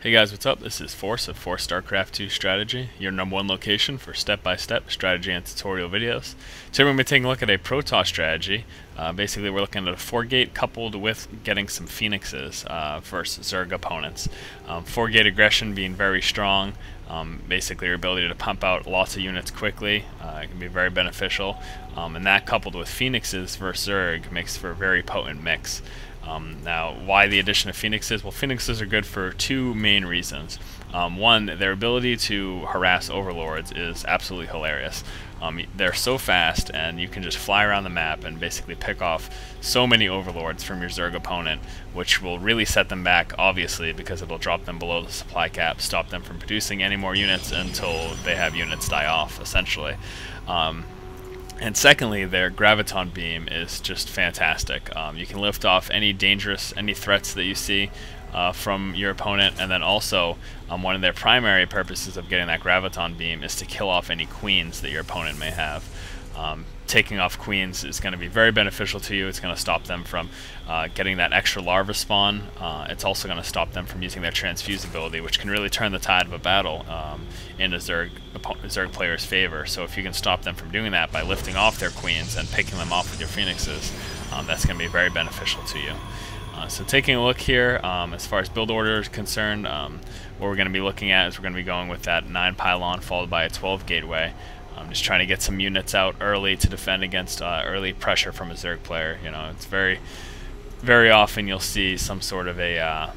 Hey guys, what's up? This is Force of Force StarCraft 2 Strategy, your #1 location for step-by-step strategy and tutorial videos. Today we're going to be taking a look at a Protoss strategy. Basically we're looking at a 4-gate coupled with getting some Phoenixes versus Zerg opponents. 4-gate aggression being very strong, basically your ability to pump out lots of units quickly can be very beneficial, and that coupled with Phoenixes versus Zerg makes for a very potent mix. Now, why the addition of Phoenixes? Well, Phoenixes are good for two main reasons. One, their ability to harass overlords is absolutely hilarious. They're so fast, and you can just fly around the map and basically pick off so many overlords from your Zerg opponent, which will really set them back, obviously, because it'll drop them below the supply cap, stop them from producing any more units until they have units die off, essentially. And secondly, their graviton beam is just fantastic. You can lift off any threats that you see from your opponent, and then also one of their primary purposes of getting that graviton beam is to kill off any queens that your opponent may have. Taking off queens is going to be very beneficial to you. It's going to stop them from getting that extra larva spawn. It's also going to stop them from using their transfuse ability, which can really turn the tide of a battle in a Zerg player's favor. So if you can stop them from doing that by lifting off their queens and picking them off with your phoenixes, that's going to be very beneficial to you. So taking a look here, as far as build order is concerned, what we're going to be looking at is we're going to be going with that 9 pylon followed by a 12 gateway. I'm just trying to get some units out early to defend against early pressure from a Zerg player. You know, it's very often you'll see some sort of a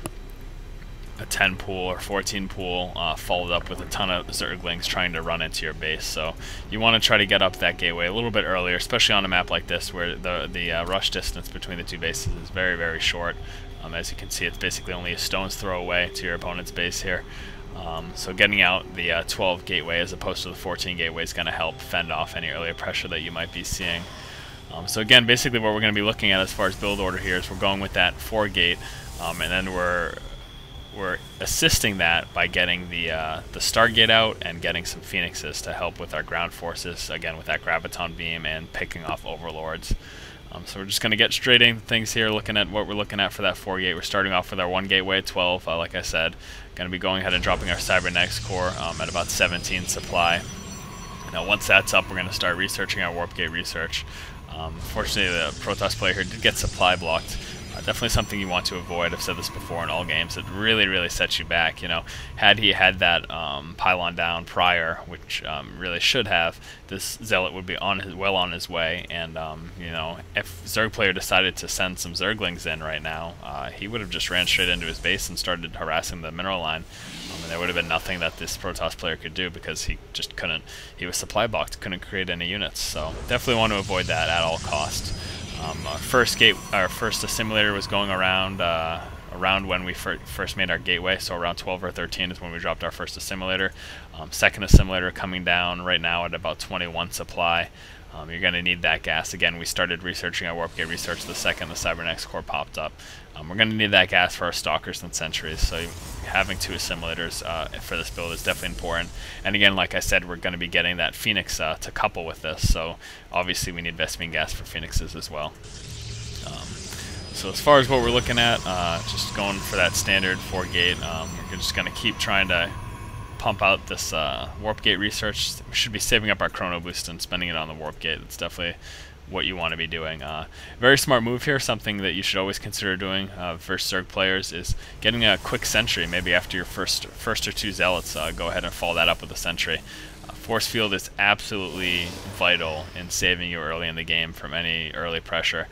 10 pool or 14 pool followed up with a ton of Zerglings trying to run into your base. So you want to try to get up that gateway a little bit earlier, especially on a map like this where the rush distance between the two bases is very short. As you can see, it's basically only a stone's throw away to your opponent's base here. So getting out the 12 gateway as opposed to the 14 gateway is going to help fend off any earlier pressure that you might be seeing. So again, basically what we're going to be looking at as far as build order here is we're going with that 4 gate, and then we're assisting that by getting the Stargate out and getting some Phoenixes to help with our ground forces, again with that graviton beam and picking off overlords. So we're just going to get straight into things here, looking at what we're looking at for that 4 gate. We're starting off with our 1 gateway, 12, like I said. Going to be going ahead and dropping our Cybernetics core at about 17 supply. Now once that's up, we're going to start researching our warp gate research. Fortunately, the Protoss player here did get supply blocked. Definitely something you want to avoid. I've said this before in all games. It really sets you back. You know, had he had that pylon down prior, which really should have, this zealot would be well on his way. And you know, if Zerg player decided to send some Zerglings in right now, he would have just ran straight into his base and started harassing the mineral line. And there would have been nothing that this Protoss player could do because he just couldn't. He was supply blocked, couldn't create any units. So definitely want to avoid that at all costs. Our first assimilator was going around when we first made our gateway, so around 12 or 13 is when we dropped our first assimilator. Second assimilator coming down right now at about 21 supply. You're going to need that gas. Again, we started researching our warp gate research the second the Cybernetics core popped up. We're going to need that gas for our stalkers and sentries, so having 2 assimilators for this build is definitely important. And again, like I said, we're going to be getting that Phoenix to couple with this, so obviously we need Vespene gas for Phoenixes as well. So as far as what we're looking at, just going for that standard 4 gate, we're just going to keep trying to pump out this warp gate research. We should be saving up our chrono boost and spending it on the warp gate. It's definitely what you want to be doing. Very smart move here. Something that you should always consider doing versus Zerg players is getting a quick sentry. Maybe after your first or 2 zealots, go ahead and follow that up with a sentry. Force field is absolutely vital in saving you early in the game from any early pressure.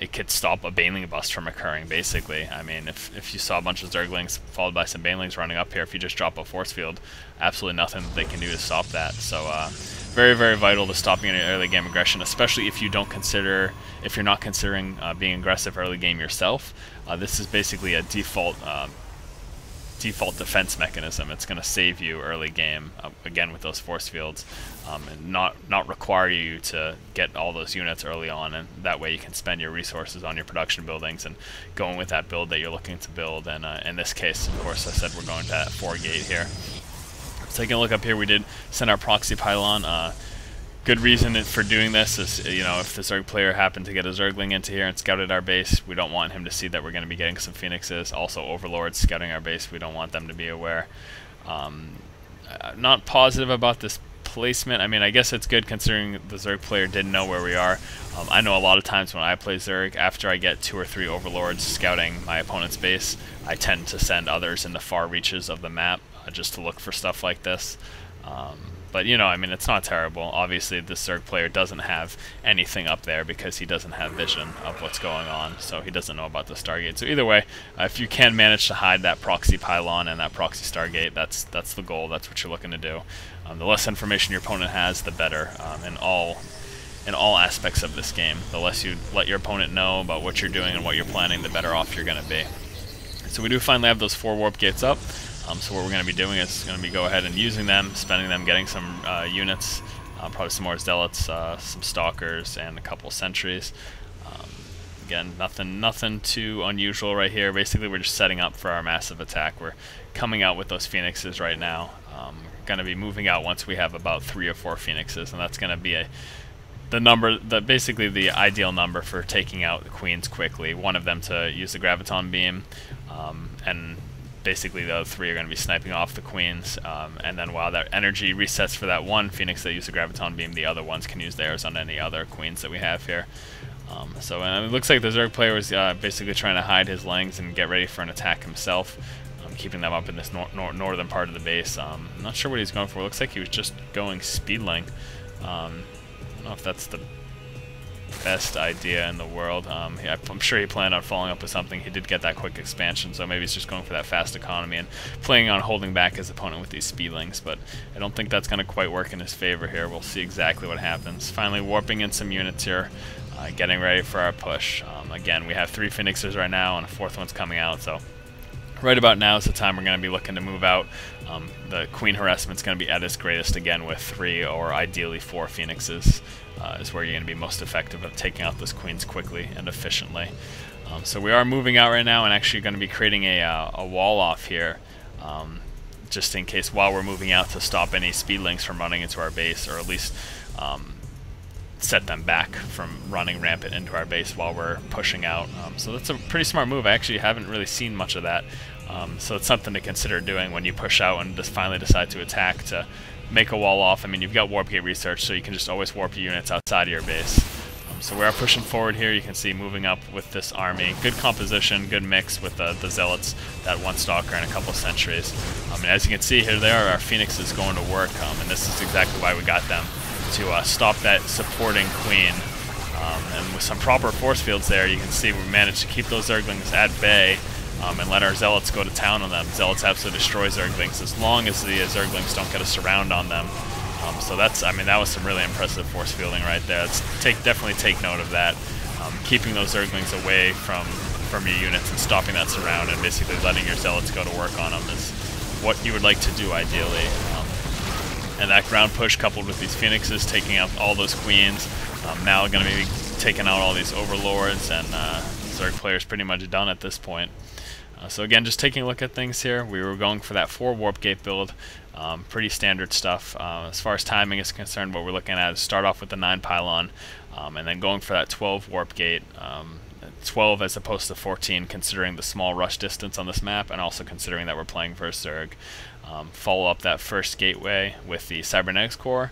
It could stop a Baneling bust from occurring, basically. I mean, if you saw a bunch of Zerglings followed by some Banelings running up here, if you just drop a force field, absolutely nothing that they can do to stop that. So very vital to stopping any early game aggression, especially if you're not considering being aggressive early game yourself. This is basically a default defense mechanism. It's going to save you early game, again with those force fields, and not require you to get all those units early on, and that way you can spend your resources on your production buildings and going with that build that you're looking to build. And in this case, of course, I said we're going to that 4 gate here. So taking a look up here, we did send our proxy pylon. Good reason for doing this is, you know, if the Zerg player happened to get a Zergling into here and scouted our base, we don't want him to see that we're going to be getting some Phoenixes. Also, Overlords scouting our base, we don't want them to be aware. Not positive about this placement. I mean, I guess it's good considering the Zerg player didn't know where we are. I know a lot of times when I play Zerg, after I get 2 or 3 Overlords scouting my opponent's base, I tend to send others in the far reaches of the map just to look for stuff like this. But, you know, I mean, it's not terrible. Obviously, the Zerg player doesn't have anything up there because he doesn't have vision of what's going on, so he doesn't know about the Stargate. So either way, if you can manage to hide that proxy pylon and that proxy Stargate, that's the goal. That's what you're looking to do. The less information your opponent has, the better in all aspects of this game. The less you let your opponent know about what you're doing and what you're planning, the better off you're going to be. So we do finally have those 4 warp gates up. So what we're going to be doing is going to be go ahead and using them, spending them, getting some units, probably some more zealots, some stalkers, and a couple sentries. Again, nothing too unusual right here. Basically, we're just setting up for our massive attack. We're coming out with those Phoenixes right now. We're going to be moving out once we have about 3 or 4 Phoenixes, and that's going to be basically the ideal number for taking out the queens quickly. One of them to use the graviton beam, and basically the other 3 are going to be sniping off the queens, and then while that energy resets for that one Phoenix that used the graviton beam, the other ones can use theirs on any other queens that we have here. So it looks like the Zerg player was basically trying to hide his langs and get ready for an attack himself, keeping them up in this northern part of the base. I'm not sure what he's going for. It looks like he was just going speedling. I don't know if that's the best idea in the world. I'm sure he planned on following up with something. He did get that quick expansion, so maybe he's just going for that fast economy and planning on holding back his opponent with these speedlings, but I don't think that's going to quite work in his favor here. We'll see exactly what happens. Finally warping in some units here, getting ready for our push. Again, we have 3 Phoenixes right now and a 4th one's coming out, so right about now is the time we're going to be looking to move out. The queen harassment's going to be at its greatest again with 3 or ideally 4 Phoenixes. Is where you're going to be most effective at taking out those queens quickly and efficiently. So we are moving out right now and actually going to be creating a wall off here, just in case while we're moving out to stop any speedlings from running into our base, or at least set them back from running rampant into our base while we're pushing out. So that's a pretty smart move. I actually haven't really seen much of that. So it's something to consider doing when you push out and just finally decide to attack, to make a wall off. I mean, you've got warp gate research, so you can just always warp your units outside of your base. So we are pushing forward here. You can see moving up with this army. Good composition, good mix with the zealots, that 1 stalker, and a couple sentries. And as you can see here, they are our Phoenixes going to work, and this is exactly why we got them, to stop that supporting queen. And with some proper force fields there, you can see we managed to keep those Zerglings at bay, and let our Zealots go to town on them. Zealots absolutely destroy Zerglings as long as the Zerglings don't get a surround on them. So that's, I mean, that was some really impressive force fielding right there. Definitely take note of that. Keeping those Zerglings away from your units and stopping that surround and basically letting your Zealots go to work on them is what you would like to do ideally. And that ground push coupled with these Phoenixes taking out all those queens, now going to be taking out all these Overlords, and Zerg player's pretty much done at this point. So again, just taking a look at things here, we were going for that 4 warp gate build, pretty standard stuff. As far as timing is concerned, what we're looking at is start off with the 9 pylon, and then going for that 12 warp gate, 12 as opposed to 14, considering the small rush distance on this map, and also considering that we're playing versus Zerg. Follow up that first gateway with the cybernetics core,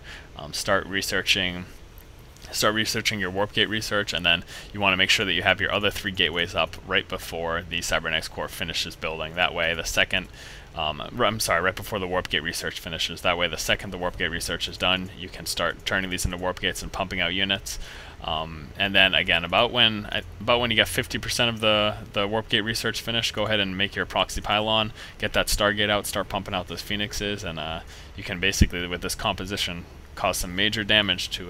start researching your warp gate research, and then you want to make sure that you have your other 3 gateways up right before the cybernetics core finishes building. That way the second, right before the warp gate research finishes. That way the second the warp gate research is done, you can start turning these into warp gates and pumping out units. And then again, about when you get 50% of the warp gate research finished, go ahead and make your proxy pylon, get that Stargate out, start pumping out those Phoenixes, and you can basically, with this composition, cause some major damage to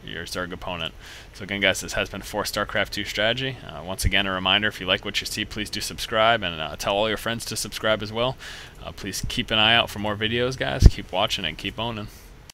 your Zerg opponent. So again, guys, this has been for StarCraft 2 Strategy. Once again, a reminder, if you like what you see, please do subscribe, and tell all your friends to subscribe as well. Please keep an eye out for more videos, guys. Keep watching and keep owning.